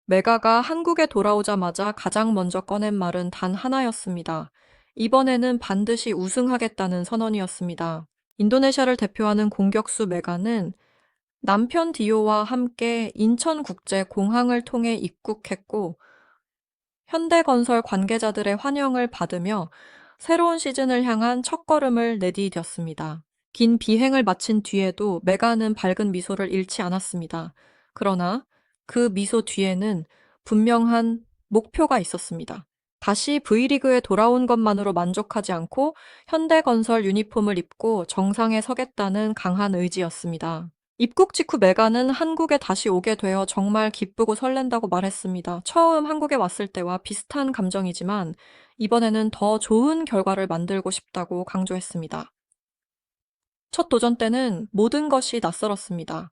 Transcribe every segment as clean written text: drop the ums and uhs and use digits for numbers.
메가가 한국에 돌아오자마자 가장 먼저 꺼낸 말은 단 하나였습니다. 이번에는 반드시 우승하겠다는 선언이었습니다. 인도네시아를 대표하는 공격수 메가는 남편 디오와 함께 인천국제공항을 통해 입국했고 현대건설 관계자들의 환영을 받으며 새로운 시즌을 향한 첫걸음을 내디뎠습니다. 긴 비행을 마친 뒤에도 메가는 밝은 미소를 잃지 않았습니다. 그러나 그 미소 뒤에는 분명한 목표가 있었습니다. 다시 V리그에 돌아온 것만으로 만족하지 않고 현대건설 유니폼을 입고 정상에 서겠다는 강한 의지였습니다. 입국 직후 메가는 한국에 다시 오게 되어 정말 기쁘고 설렌다고 말했습니다. 처음 한국에 왔을 때와 비슷한 감정이지만 이번에는 더 좋은 결과를 만들고 싶다고 강조했습니다. 첫 도전 때는 모든 것이 낯설었습니다.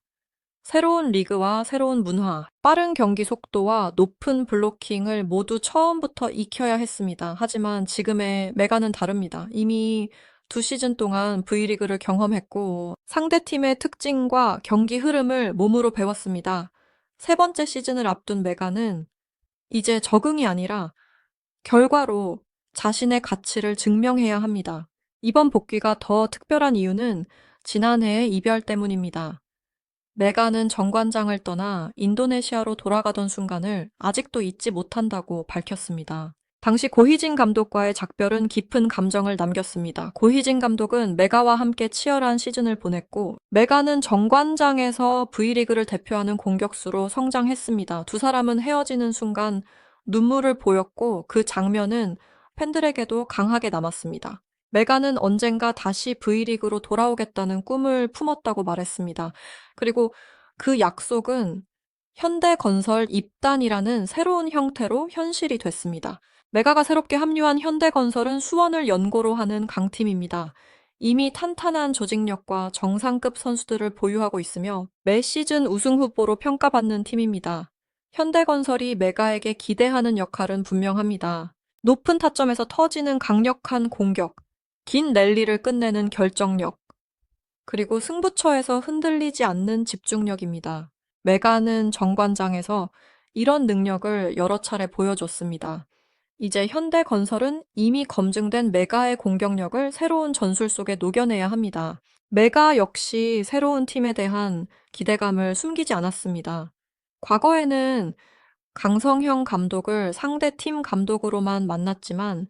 새로운 리그와 새로운 문화, 빠른 경기 속도와 높은 블로킹을 모두 처음부터 익혀야 했습니다. 하지만 지금의 메가는 다릅니다. 이미 2시즌 동안 V리그를 경험했고 상대팀의 특징과 경기 흐름을 몸으로 배웠습니다. 세 번째 시즌을 앞둔 메가는 이제 적응이 아니라 결과로 자신의 가치를 증명해야 합니다. 이번 복귀가 더 특별한 이유는 지난해의 이별 때문입니다. 메가는 정관장을 떠나 인도네시아로 돌아가던 순간을 아직도 잊지 못한다고 밝혔습니다. 당시 고희진 감독과의 작별은 깊은 감정을 남겼습니다. 고희진 감독은 메가와 함께 치열한 시즌을 보냈고 메가는 정관장에서 V리그를 대표하는 공격수로 성장했습니다. 두 사람은 헤어지는 순간 눈물을 보였고 그 장면은 팬들에게도 강하게 남았습니다. 메가는 언젠가 다시 V리그로 돌아오겠다는 꿈을 품었다고 말했습니다. 그리고 그 약속은 현대건설 입단이라는 새로운 형태로 현실이 됐습니다. 메가가 새롭게 합류한 현대건설은 수원을 연고로 하는 강팀입니다. 이미 탄탄한 조직력과 정상급 선수들을 보유하고 있으며 매 시즌 우승 후보로 평가받는 팀입니다. 현대건설이 메가에게 기대하는 역할은 분명합니다. 높은 타점에서 터지는 강력한 공격, 긴 랠리를 끝내는 결정력, 그리고 승부처에서 흔들리지 않는 집중력입니다. 메가는 정관장에서 이런 능력을 여러 차례 보여줬습니다. 이제 현대건설은 이미 검증된 메가의 공격력을 새로운 전술 속에 녹여내야 합니다. 메가 역시 새로운 팀에 대한 기대감을 숨기지 않았습니다. 과거에는 강성형 감독을 상대 팀 감독으로만 만났지만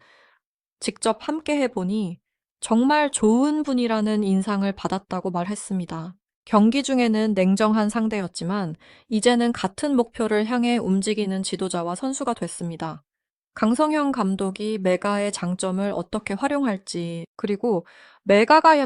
직접 함께 해보니 정말 좋은 분이라는 인상을 받았다고 말했습니다. 경기 중에는 냉정한 상대였지만 이제는 같은 목표를 향해 움직이는 지도자와 선수가 됐습니다. 강성형 감독이 메가의 장점을 어떻게 활용할지, 그리고 메가가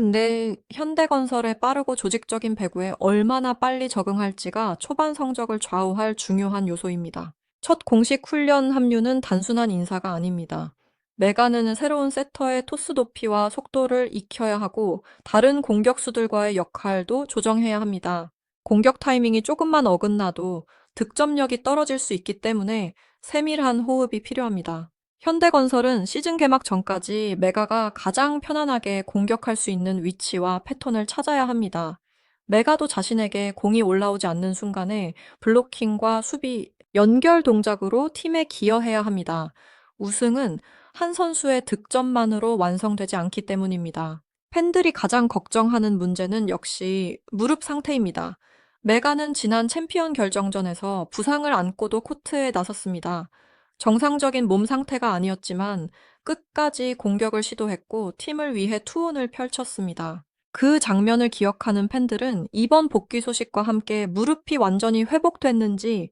현대건설의 빠르고 조직적인 배구에 얼마나 빨리 적응할지가 초반 성적을 좌우할 중요한 요소입니다. 첫 공식 훈련 합류는 단순한 인사가 아닙니다. 메가는 새로운 세터의 토스 높이와 속도를 익혀야 하고 다른 공격수들과의 역할도 조정해야 합니다. 공격 타이밍이 조금만 어긋나도 득점력이 떨어질 수 있기 때문에 세밀한 호흡이 필요합니다. 현대건설은 시즌 개막 전까지 메가가 가장 편안하게 공격할 수 있는 위치와 패턴을 찾아야 합니다. 메가도 자신에게 공이 올라오지 않는 순간에 블로킹과 수비, 연결 동작으로 팀에 기여해야 합니다. 우승은 한 선수의 득점만으로 완성되지 않기 때문입니다. 팬들이 가장 걱정하는 문제는 역시 무릎 상태입니다. 메가는 지난 챔피언 결정전에서 부상을 안고도 코트에 나섰습니다. 정상적인 몸 상태가 아니었지만 끝까지 공격을 시도했고 팀을 위해 투혼을 펼쳤습니다. 그 장면을 기억하는 팬들은 이번 복귀 소식과 함께 무릎이 완전히 회복됐는지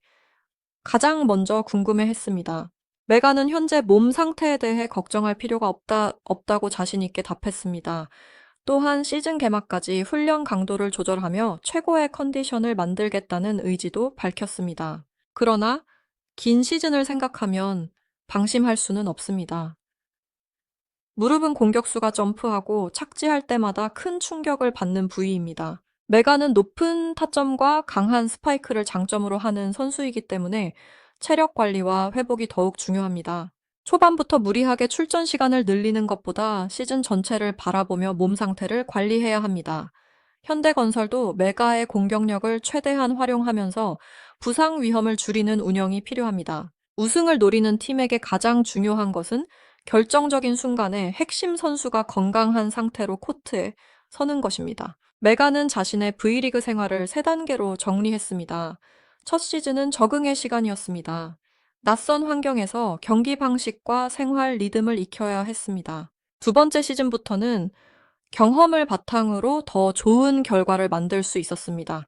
가장 먼저 궁금해했습니다. 메가는 현재 몸 상태에 대해 걱정할 필요가 없다고 자신 있게 답했습니다. 또한 시즌 개막까지 훈련 강도를 조절하며 최고의 컨디션을 만들겠다는 의지도 밝혔습니다. 그러나 긴 시즌을 생각하면 방심할 수는 없습니다. 무릎은 공격수가 점프하고 착지할 때마다 큰 충격을 받는 부위입니다. 메가는 높은 타점과 강한 스파이크를 장점으로 하는 선수이기 때문에 체력 관리와 회복이 더욱 중요합니다. 초반부터 무리하게 출전 시간을 늘리는 것보다 시즌 전체를 바라보며 몸 상태를 관리해야 합니다. 현대건설도 메가의 공격력을 최대한 활용하면서 부상 위험을 줄이는 운영이 필요합니다. 우승을 노리는 팀에게 가장 중요한 것은 결정적인 순간에 핵심 선수가 건강한 상태로 코트에 서는 것입니다. 메가는 자신의 V리그 생활을 3단계로 정리했습니다. 첫 시즌은 적응의 시간이었습니다. 낯선 환경에서 경기 방식과 생활 리듬을 익혀야 했습니다. 두 번째 시즌부터는 경험을 바탕으로 더 좋은 결과를 만들 수 있었습니다.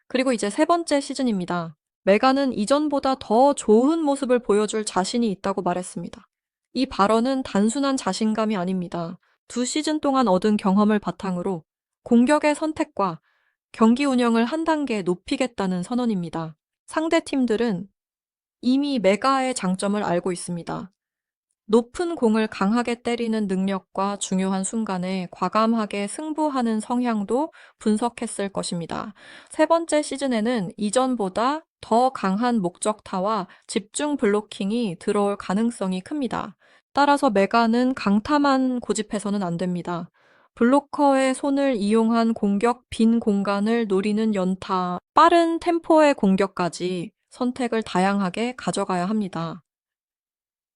그리고 이제 세 번째 시즌입니다. 메가는 이전보다 더 좋은 모습을 보여줄 자신이 있다고 말했습니다. 이 발언은 단순한 자신감이 아닙니다. 2시즌 동안 얻은 경험을 바탕으로 공격의 선택과 경기 운영을 한 단계 높이겠다는 선언입니다. 상대 팀들은 이미 메가의 장점을 알고 있습니다. 높은 공을 강하게 때리는 능력과 중요한 순간에 과감하게 승부하는 성향도 분석했을 것입니다. 세 번째 시즌에는 이전보다 더 강한 목적타와 집중 블로킹이 들어올 가능성이 큽니다. 따라서 메가는 강타만 고집해서는 안 됩니다. 블로커의 손을 이용한 공격 빈 공간을 노리는 연타, 빠른 템포의 공격까지 선택을 다양하게 가져가야 합니다.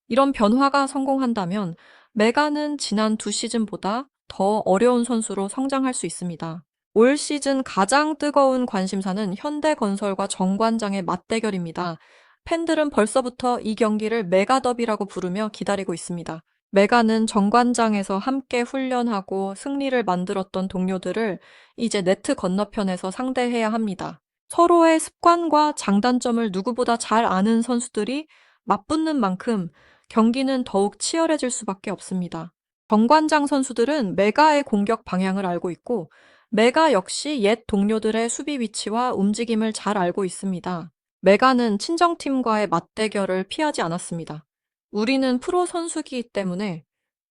이런 변화가 성공한다면 메가는 지난 2시즌보다 더 어려운 선수로 성장할 수 있습니다. 올 시즌 가장 뜨거운 관심사는 현대건설과 정관장의 맞대결입니다. 팬들은 벌써부터 이 경기를 메가더비라고 부르며 기다리고 있습니다. 메가는 정관장에서 함께 훈련하고 승리를 만들었던 동료들을 이제 네트 건너편에서 상대해야 합니다. 서로의 습관과 장단점을 누구보다 잘 아는 선수들이 맞붙는 만큼 경기는 더욱 치열해질 수밖에 없습니다. 정관장 선수들은 메가의 공격 방향을 알고 있고 메가 역시 옛 동료들의 수비 위치와 움직임을 잘 알고 있습니다. 메가는 친정팀과의 맞대결을 피하지 않았습니다. 우리는 프로 선수이기 때문에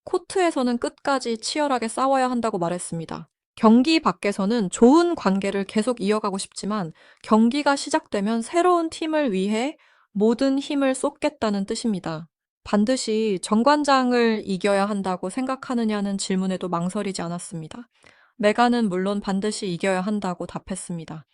코트에서는 끝까지 치열하게 싸워야 한다고 말했습니다. 경기 밖에서는 좋은 관계를 계속 이어가고 싶지만 경기가 시작되면 새로운 팀을 위해 모든 힘을 쏟겠다는 뜻입니다. 반드시 정관장을 이겨야 한다고 생각하느냐는 질문에도 망설이지 않았습니다. 메가는 물론 반드시 이겨야 한다고 답했습니다.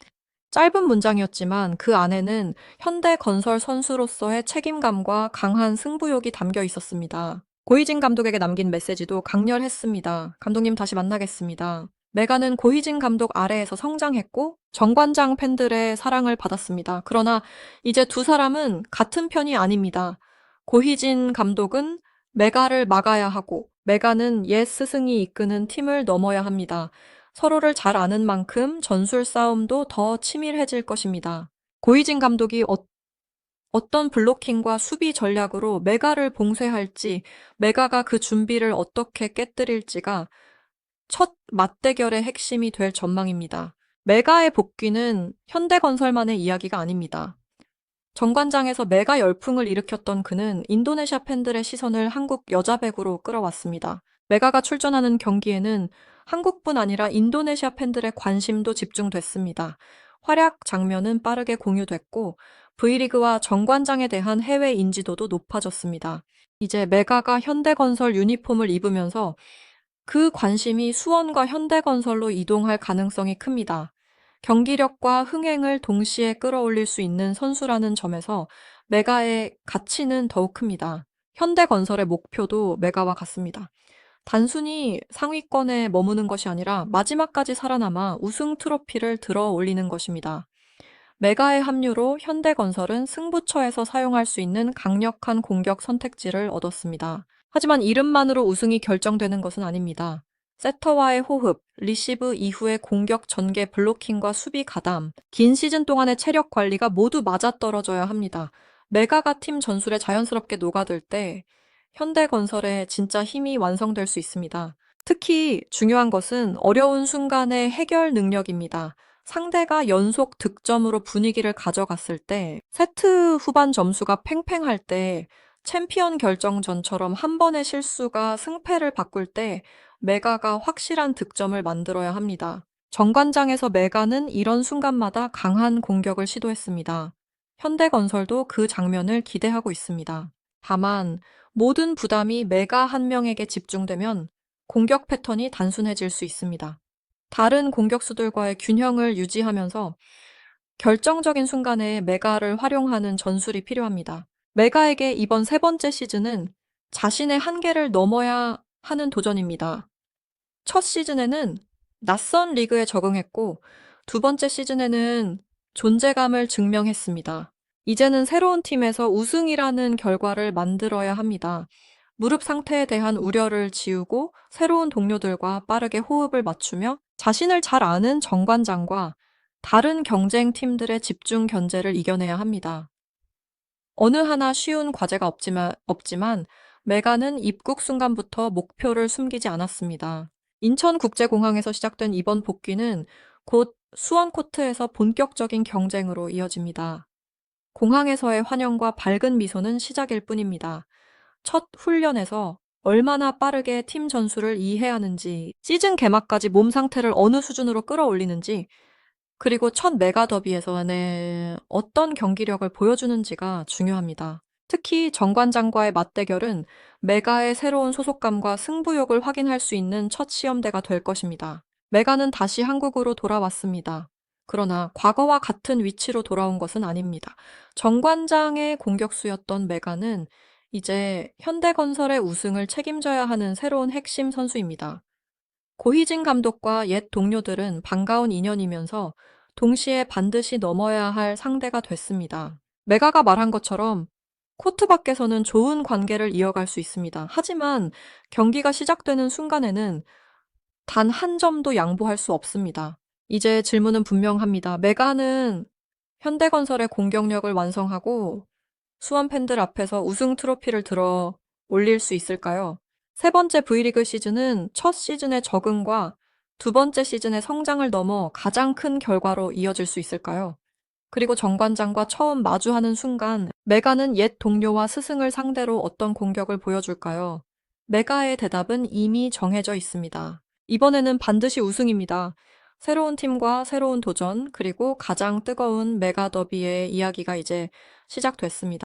짧은 문장이었지만 그 안에는 현대건설 선수로서의 책임감과 강한 승부욕이 담겨 있었습니다. 고희진 감독에게 남긴 메시지도 강렬했습니다. 감독님 다시 만나겠습니다. 메가는 고희진 감독 아래에서 성장했고 정관장 팬들의 사랑을 받았습니다. 그러나 이제 두 사람은 같은 편이 아닙니다. 고희진 감독은 메가를 막아야 하고 메가는 옛 스승이 이끄는 팀을 넘어야 합니다. 서로를 잘 아는 만큼 전술 싸움도 더 치밀해질 것입니다. 고이진 감독이 어떤 블로킹과 수비 전략으로 메가를 봉쇄할지, 메가가 그 준비를 어떻게 깨뜨릴지가 첫 맞대결의 핵심이 될 전망입니다. 메가의 복귀는 현대건설만의 이야기가 아닙니다. 정관장에서 메가 열풍을 일으켰던 그는 인도네시아 팬들의 시선을 한국 여자 배구로 끌어왔습니다. 메가가 출전하는 경기에는 한국뿐 아니라 인도네시아 팬들의 관심도 집중됐습니다. 활약 장면은 빠르게 공유됐고 V리그와 정관장에 대한 해외 인지도도 높아졌습니다. 이제 메가가 현대건설 유니폼을 입으면서 그 관심이 수원과 현대건설로 이동할 가능성이 큽니다. 경기력과 흥행을 동시에 끌어올릴 수 있는 선수라는 점에서 메가의 가치는 더욱 큽니다. 현대건설의 목표도 메가와 같습니다. 단순히 상위권에 머무는 것이 아니라 마지막까지 살아남아 우승 트로피를 들어 올리는 것입니다. 메가의 합류로 현대건설은 승부처에서 사용할 수 있는 강력한 공격 선택지를 얻었습니다. 하지만 이름만으로 우승이 결정되는 것은 아닙니다. 세터와의 호흡, 리시브 이후의 공격 전개 블로킹과 수비 가담, 긴 시즌 동안의 체력 관리가 모두 맞아떨어져야 합니다. 메가가 팀 전술에 자연스럽게 녹아들 때 현대건설의 진짜 힘이 완성될 수 있습니다. 특히 중요한 것은 어려운 순간의 해결 능력입니다. 상대가 연속 득점으로 분위기를 가져갔을 때, 세트 후반 점수가 팽팽할 때, 챔피언 결정전처럼 한 번의 실수가 승패를 바꿀 때 메가가 확실한 득점을 만들어야 합니다. 정관장에서 메가는 이런 순간마다 강한 공격을 시도했습니다. 현대건설도 그 장면을 기대하고 있습니다. 다만 모든 부담이 메가 한 명에게 집중되면 공격 패턴이 단순해질 수 있습니다. 다른 공격수들과의 균형을 유지하면서 결정적인 순간에 메가를 활용하는 전술이 필요합니다. 메가에게 이번 세 번째 시즌은 자신의 한계를 넘어야 하는 도전입니다. 첫 시즌에는 낯선 리그에 적응했고 두 번째 시즌에는 존재감을 증명했습니다. 이제는 새로운 팀에서 우승이라는 결과를 만들어야 합니다. 무릎 상태에 대한 우려를 지우고 새로운 동료들과 빠르게 호흡을 맞추며 자신을 잘 아는 정관장과 다른 경쟁 팀들의 집중 견제를 이겨내야 합니다. 어느 하나 쉬운 과제가 없지만 메가는 입국 순간부터 목표를 숨기지 않았습니다. 인천국제공항에서 시작된 이번 복귀는 곧 수원 코트에서 본격적인 경쟁으로 이어집니다. 공항에서의 환영과 밝은 미소는 시작일 뿐입니다. 첫 훈련에서 얼마나 빠르게 팀 전술을 이해하는지, 시즌 개막까지 몸 상태를 어느 수준으로 끌어올리는지, 그리고 첫 메가 더비에서는 어떤 경기력을 보여주는지가 중요합니다. 특히 정관장과의 맞대결은 메가의 새로운 소속감과 승부욕을 확인할 수 있는 첫 시험대가 될 것입니다. 메가는 다시 한국으로 돌아왔습니다. 그러나 과거와 같은 위치로 돌아온 것은 아닙니다. 정관장의 공격수였던 메가는 이제 현대건설의 우승을 책임져야 하는 새로운 핵심 선수입니다. 고희진 감독과 옛 동료들은 반가운 인연이면서 동시에 반드시 넘어야 할 상대가 됐습니다. 메가가 말한 것처럼 코트 밖에서는 좋은 관계를 이어갈 수 있습니다. 하지만 경기가 시작되는 순간에는 단 한 점도 양보할 수 없습니다. 이제 질문은 분명합니다. 메가는 현대건설의 공격력을 완성하고 수원 팬들 앞에서 우승 트로피를 들어 올릴 수 있을까요? 세 번째 V리그 시즌은 첫 시즌의 적응과 두 번째 시즌의 성장을 넘어 가장 큰 결과로 이어질 수 있을까요? 그리고 정관장과 처음 마주하는 순간 메가는 옛 동료와 스승을 상대로 어떤 공격을 보여줄까요? 메가의 대답은 이미 정해져 있습니다. 이번에는 반드시 우승입니다. 새로운 팀과 새로운 도전, 그리고 가장 뜨거운 메가 더비의 이야기가 이제 시작됐습니다.